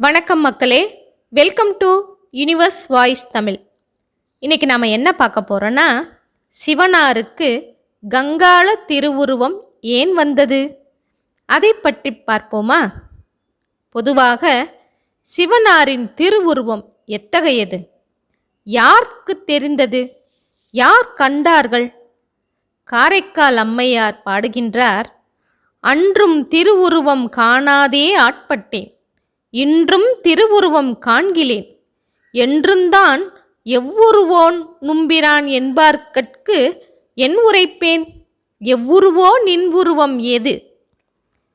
வணக்கம் மக்களே, welcome to universe voice Tamil. இன்னைக்கு நாம் என்ன பார்க்க போகிறோன்னா, சிவனாருக்கு கங்காள திருவுருவம் ஏன் வந்தது அதை பற்றி பார்ப்போமா. பொதுவாக சிவனாரின் திருவுருவம் எத்தகையது, யாருக்கு தெரிந்தது, யார் கண்டார்கள்? காரைக்கால் அம்மையார் பாடுகின்றார், அன்றும் திருவுருவம் காணாதே ஆட்பட்டேன், இன்றும் திருவுருவம் காண்கிலேன், என்றுந்தான் எவ்வுருவோன் நும்பிரான் என்பார்கட்கு என் உரைப்பேன், எவ்வுருவோ நின்வுருவம் ஏது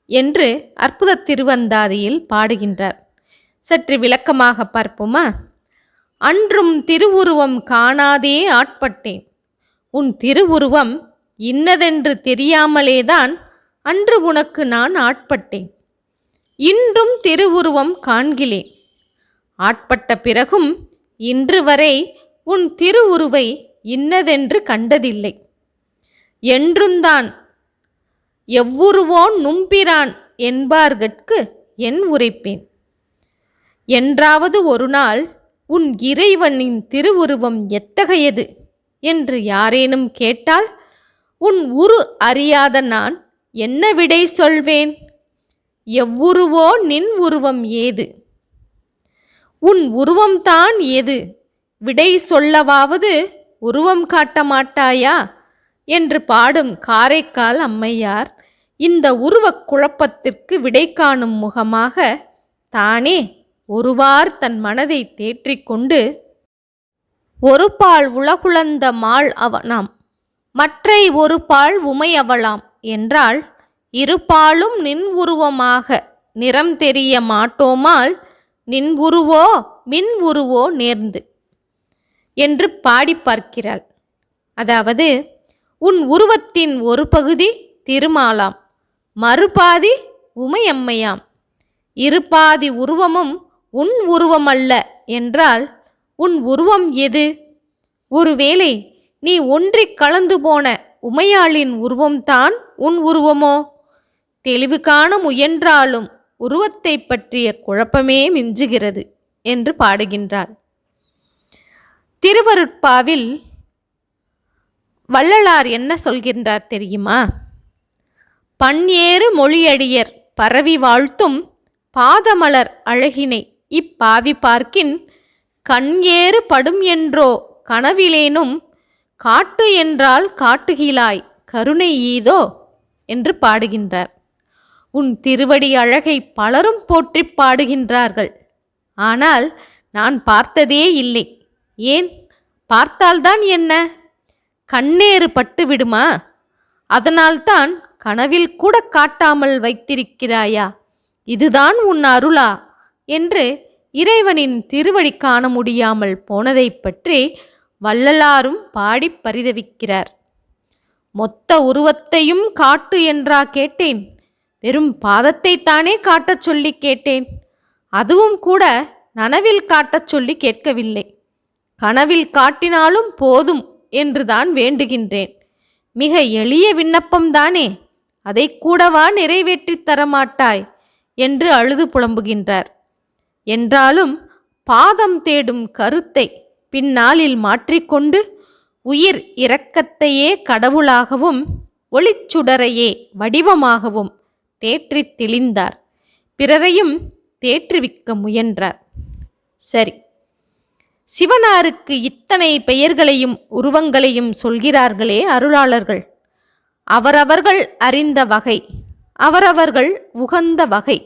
என்று அற்புத திருவந்தாதியில் பாடுகின்றார். சற்று விளக்கமாக பார்ப்போமா. அன்றும் திருவுருவம் காணாதே ஆட்பட்டேன், உன் திருவுருவம் இன்னதென்று தெரியாமலேதான் அன்று உனக்கு நான் ஆட்பட்டேன், இன்றும் திருவுருவம் காண்கிலேன், ஆட்பட்ட பிறகும் இன்று வரை உன் திருவுருவை இன்னதென்று கண்டதில்லை, என்றுந்தான் எவ்வுருவோன் நும்பிரான் என்பார்கட்கு என் உரைப்பேன். என்றாவது ஒரு நாள் உன் இறைவனின் திருவுருவம் எத்தகையது என்று யாரேனும் கேட்டால் உன் உரு அறியாத நான் என்ன விடை சொல்வேன்? எவ்வுருவோ நின் உருவம் ஏது, உன் உருவம்தான் ஏது, விடை சொல்லவாவது உருவம் காட்ட மாட்டாயா என்று பாடும் காரைக்கால் அம்மையார் இந்த உருவக் குழப்பத்திற்கு விடை காணும் முகமாக தானே ஒருவார் தன் மனதை தேற்றிக்கொண்டு, ஒரு பால் உலகுளந்த மால் அவனாம், மற்றை ஒரு பால் உமை அவளாம் என்றால், இருபாலும் நின் உருவமாக நிறம் தெரிய மாட்டோமால், நின் உருவோ மின் உருவோ நேர்ந்து என்று பாடி பார்க்கிறாள். அதாவது, உன் உருவத்தின் ஒரு பகுதி திருமாலாம், மறுபாதி உமையம்மையாம், இருபாதி உருவமும் உன் உருவமல்ல என்றால் உன் உருவம் எது? ஒருவேளை நீ ஒன்றிக் கலந்து போன உமையாளின் உருவம்தான் உன் உருவமோ? தெளிவு காண முயன்றாலும் உருவத்தை பற்றிய குழப்பமே மிஞ்சுகிறது என்று பாடுகின்றார். திருவருட்பாவில் வள்ளலார் என்ன சொல்கின்றார் தெரியுமா? பண்ஏறு மொழியடியர் பரவி வாழ்த்தும் பாதமலர் அழகினை இப்பாவி பார்க்கின், கண் ஏறு படும் என்றோ கனவிலேனும், காட்டு என்றால் காட்டுகிலாய் கருணை ஈதோ என்று பாடுகின்றார். உன் திருவடி அழகை பலரும் போற்றி பாடுகின்றார்கள், ஆனால் நான் பார்த்ததே இல்லை. ஏன்? பார்த்தால்தான் என்ன, கண்ணேறு பட்டு விடுமா? அதனால்தான் கனவில் கூட காட்டாமல் வைத்திருக்கிறாயா? இதுதான் உன் அருளா என்று இறைவனின் திருவடி காண முடியாமல் போனதை பற்றி வள்ளலாரும் பாடி பரிதவிக்கிறார். மொத்த உருவத்தையும் காட்டு என்றா கேட்டேன், வெறும் பாதத்தை தானே காட்டச் சொல்லி கேட்டேன், அதுவும் கூட நனவில் காட்டச் சொல்லி கேட்கவில்லை, கனவில் காட்டினாலும் போதும் என்றுதான் வேண்டுகின்றேன். மிக எளிய விண்ணப்பம்தானே, அதை கூடவா நிறைவேற்றித் தரமாட்டாய் என்று அழுது புலம்புகின்றார். என்றாலும் பாதம் தேடும் கருத்தை பின்னாளில் மாற்றிக்கொண்டு உயிர் இரக்கத்தையே கடவுளாகவும் ஒளிச்சுடரையே வடிவமாகவும் தேற்றித் தெளிந்தார். பிறரையும் தேற்றுவிக்க முயன்றார். சரி, சிவனாருக்கு இத்தனை பெயர்களையும் உருவங்களையும் சொல்கிறார்களே அருளாளர்கள், அவரவர்கள் அறிந்த வகை, அவரவர்கள் உகந்த வகை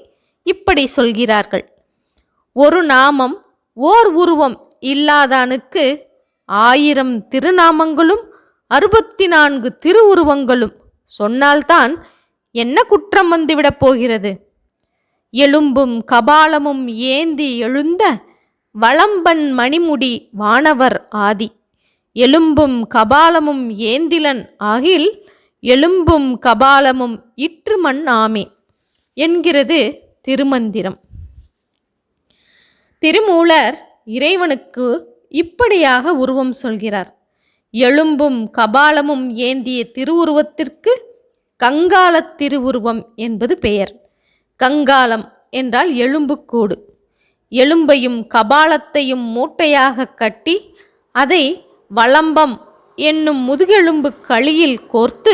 இப்படி சொல்கிறார்கள். ஒரு நாமம் ஓர் உருவம் இல்லாதானுக்கு 1000 திருநாமங்களும் 64 திருவுருவங்களும் சொன்னால்தான் என்ன குற்றம் வந்துவிடப் போகிறது? எலும்பும் கபாலமும் ஏந்தி எழுந்த வளம்பன் மணிமுடி வானவர் ஆதி, எலும்பும் கபாலமும் ஏந்திலன் ஆகில், எலும்பும் கபாலமும் இற்று மண் ஆமே என்கிறது திருமந்திரம். திருமூலர் இறைவனுக்கு இப்படியாக உருவம் சொல்கிறார். எலும்பும் கபாலமும் ஏந்திய திருவுருவத்திற்கு கங்காளத் திருவுருவம் என்பது பெயர். கங்காளம் என்றால் எலும்புக்கூடு, எலும்பையும் கபாலத்தையும் மூட்டையாக கட்டி அதை வலம்பம் என்னும் முதுகெலும்பு களியில் கோர்த்து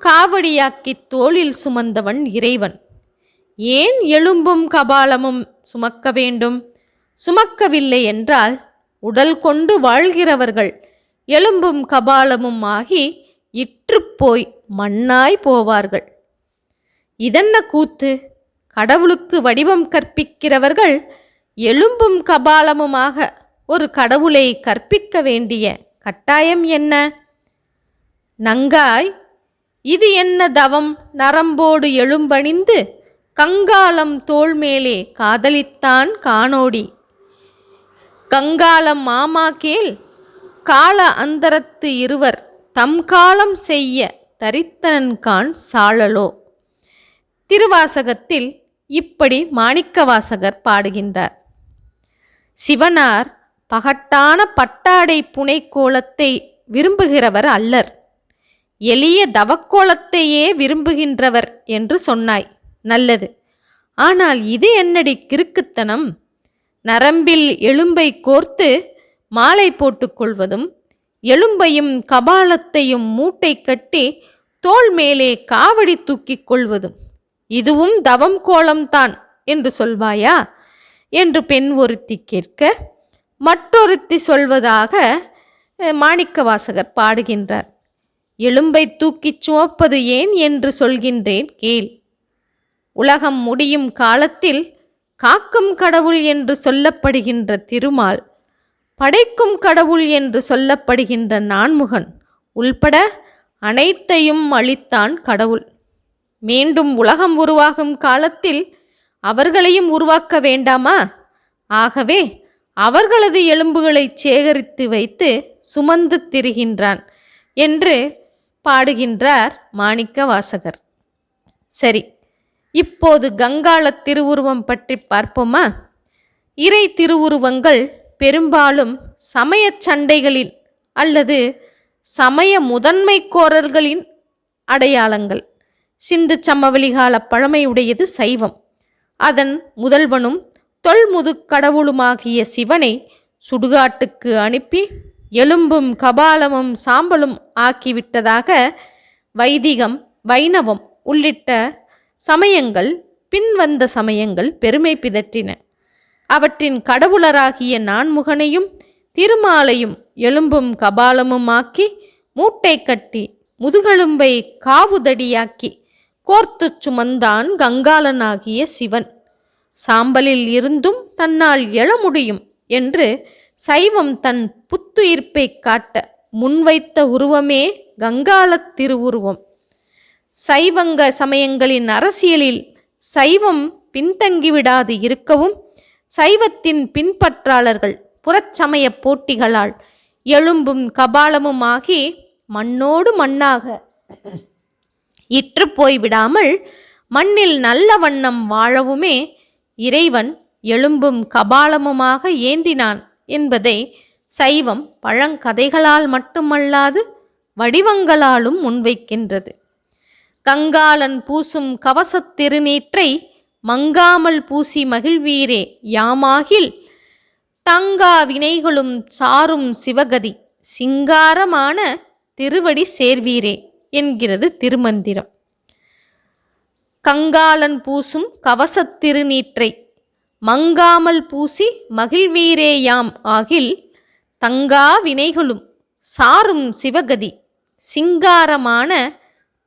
காவடியாக்கி தோளில் சுமந்தவன் இறைவன். ஏன் எலும்பும் கபாலமும் சுமக்க வேண்டும்? சுமக்கவில்லை என்றால் உடல் கொண்டு வாழ்கிறவர்கள் எலும்பும் கபாலமும் ஆகி இற்றுப்போய் மண்ணாய் போவார்கள். இதென்ன கூத்து? கடவுளுக்கு வடிவம் கற்பிக்கிறவர்கள் எலும்பும் கபாலமுமாக ஒரு கடவுளை கற்பிக்க வேண்டிய கட்டாயம் என்ன? நங்காய், இது என்ன தவம்? நரம்போடு எலும்பணிந்து கங்காலம் தோள் மேலே காதலித்தான் காணோடி. கங்காலம் மாமா கேள், கால அந்தரத்து இருவர் தம் காலம் செய்ய தரித்தனன்கான் சாழலோ. திருவாசகத்தில் இப்படி மாணிக்கவாசகர் பாடுகின்றார். சிவனார் பகட்டான பட்டாடை புனைக்கோலத்தை விரும்புகிறவர் அல்லர், எளிய தவக்கோலத்தையே விரும்புகின்றவர் என்று சொன்னாய். நல்லது. ஆனால் இது என்னடி கிறுக்குத்தனம்? நரம்பில் எலும்பை கோர்த்து மாலை போட்டுக்கொள்வதும் எலும்பையும் கபாலத்தையும் மூட்டை கட்டி தோள் மேலே காவடி தூக்கிக் கொள்வதும் இதுவும் தவம் கோலம்தான் என்று சொல்வாயா என்று பெண் ஒருத்தி கேட்க, மற்றொருத்தி சொல்வதாக மாணிக்கவாசகர் பாடுகின்றார். எலும்பை தூக்கிச் சுமப்பது ஏன் என்று சொல்கின்றேன் கேள். உலகம் முடியும் காலத்தில் காக்கும் கடவுள் என்று சொல்லப்படுகின்ற திருமால், படைக்கும் கடவுள் என்று சொல்லப்படுகின்ற நான்முகன் உள்பட அனைத்தையும் அளித்தான் கடவுள். மீண்டும் உலகம் உருவாகும் காலத்தில் அவர்களையும் உருவாக்க வேண்டாமா? ஆகவே அவர்களது எலும்புகளை சேகரித்து வைத்து சுமந்து திரிகின்றான் என்று பாடுகின்றார் மாணிக்கவாசகர். சரி, இப்போது கங்காள திருவுருவம் பற்றி பார்ப்போமா? இறை திருவுருவங்கள் பெரும்பாலும் சமய சண்டைகளில் அல்லது சமய முதன்மைக்கோரர்களின் அடையாளங்கள். சிந்து சமவெளிகால பழமையுடையது சைவம். அதன் முதல்வனும் தொல்முதுக் கடவுளுமாகிய சிவனை சுடுகாட்டுக்கு அனுப்பி எலும்பும் கபாலமும் சாம்பலும் ஆக்கிவிட்டதாக வைதிகம், வைணவம் உள்ளிட்ட சமயங்கள், பின்வந்த சமயங்கள் பெருமை பிதற்றின. அவற்றின் கடவுளராகிய நான்முகனையும் திருமாலையும் எலும்பும் கபாலமும் ஆக்கி மூட்டை கட்டி முதுகெலும்பை காவுதடியாக்கி கோர்த்து சுமந்தான் கங்காளனாகிய சிவன். சாம்பலில் இருந்தும் தன்னால் எழ முடியும் என்று சைவம் தன் புத்துயிர்ப்பை காட்ட முன்வைத்த உருவமே கங்காளத் திருவுருவம். சைவங்க சமயங்களின் அரசியலில் சைவம் பின்தங்கிவிடாது இருக்கவும் சைவத்தின் பின்பற்றாளர்கள் புறச்சமய போட்டிகளால் எலும்பும் கபாலமும் ஆகி மண்ணோடு மண்ணாக இற்று போய்விடாமல் மண்ணில் நல்ல வண்ணம் வாழவுமே இறைவன் எலும்பும் கபாலமுமாக ஏந்தினான் என்பதை சைவம் பழங்கதைகளால் மட்டுமல்லாது வடிவங்களாலும் முன்வைக்கின்றது. கங்காளன் பூசும் கவசத் திருநீற்றை மங்காமல் பூசி மகிழ்வீரே யாமாகில் தங்கா வினைகளும் சாரும் சிவகதி சிங்காரமான திருவடி சேர்வீரே என்கிறது திருமந்திரம். கங்காளன் பூசும் கவசத் திருநீற்றை மங்காமல் பூசி மகிழ்வீரேயாம் ஆகில் தங்கா வினைகளும் சாரும் சிவகதி சிங்காரமான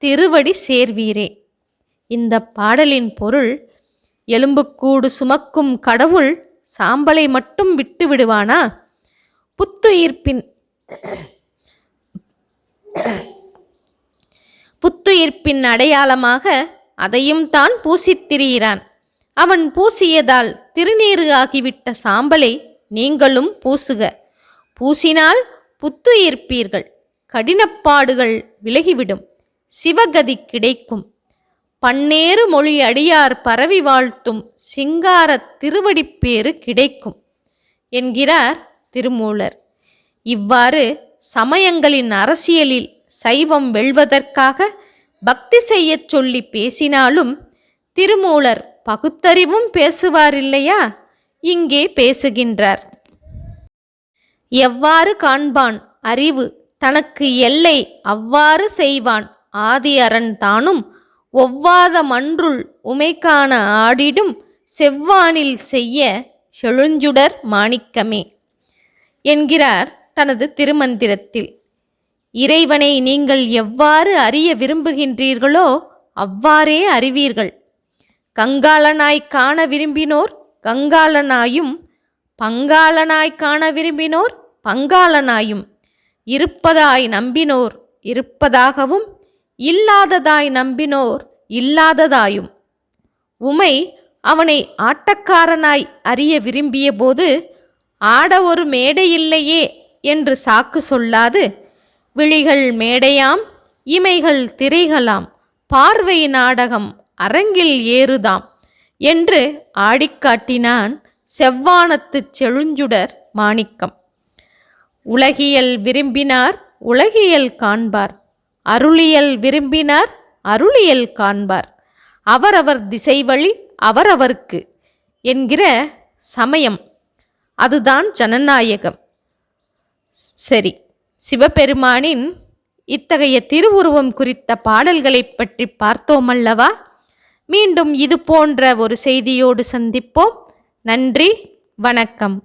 திருவடி சேர்வீரே. இந்த பாடலின் பொருள், எலும்புக்கூடு சுமக்கும் கடவுள் சாம்பலை மட்டும் விட்டு விடுவானா? புத்துயிர்ப்பின் அடையாளமாக அதையும் தான் பூசித் திரிகிறான். அவன் பூசியதால் திருநீறு ஆகிவிட்ட சாம்பலை நீங்களும் பூசுக. பூசினால் புத்துயிர்ப்பீர்கள், கடினப்பாடுகள் விலகிவிடும், சிவகதி கிடைக்கும், பன்னேறு மொழி அடியார் பரவி வாழ்த்தும் சிங்கார திருவடிப்பேறு கிடைக்கும் என்கிறார் திருமூலர். இவ்வாறு சமயங்களின் அரசியலில் சைவம் வெல்வதற்காக பக்தி செய்யச் சொல்லி பேசினாலும் திருமூலர் பகுத்தறிவும் பேசுவார் இல்லையா? இங்கே பேசுகின்றார். எவ்வாறு காண்பான் அறிவு தனக்கு எல்லை அவ்வாறு செய்வான் ஆதி அரண் தானும் ஒவ்வாத மன்றுள் உமைக்கான ஆடிடும் செவ்வானில் செய்ய செழுஞ்சுடர் மாணிக்கமே என்கிறார் தனது திருமந்திரத்தில். இறைவனை நீங்கள் எவ்வாறு அறிய விரும்புகின்றீர்களோ அவ்வாறே அறிவீர்கள். கங்காளனாய் காண விரும்பினோர் கங்காளனாயும், பங்காளனாய் காண விரும்பினோர் பங்காளனாயும், இருப்பதாய் நம்பினோர் இருப்பதாகவும், இல்லாததாய் நம்பினோர் இல்லாததாயும். உமை அவனை ஆட்டக்காரனாய் அறிய விரும்பிய போது ஆட ஒரு மேடை இல்லையே என்று சாக்கு சொல்லாது, விழிகள் மேடையாம் இமைகள் திரைகளாம் பார்வை நாடகம் அரங்கில் ஏறுதாம் என்று ஆடிக்காட்டினான் செவ்வானத்துச் செழுஞ்சுடர் மாணிக்கம். உலகியல் விரும்பினார் உலகியல் காண்பார், அருளியல் விரும்பினார் அருளியல் காண்பார், அவரவர் திசைவழி அவரவர்க்கு என்கிற சமயம் அதுதான் ஜனநாயகம். சரி, சிவபெருமானின் இத்தகைய திருவுருவம் குறித்த பாடல்களை பற்றி பார்த்தோமல்லவா? மீண்டும் இது போன்ற ஒரு செய்தியோடு சந்திப்போம். நன்றி, வணக்கம்.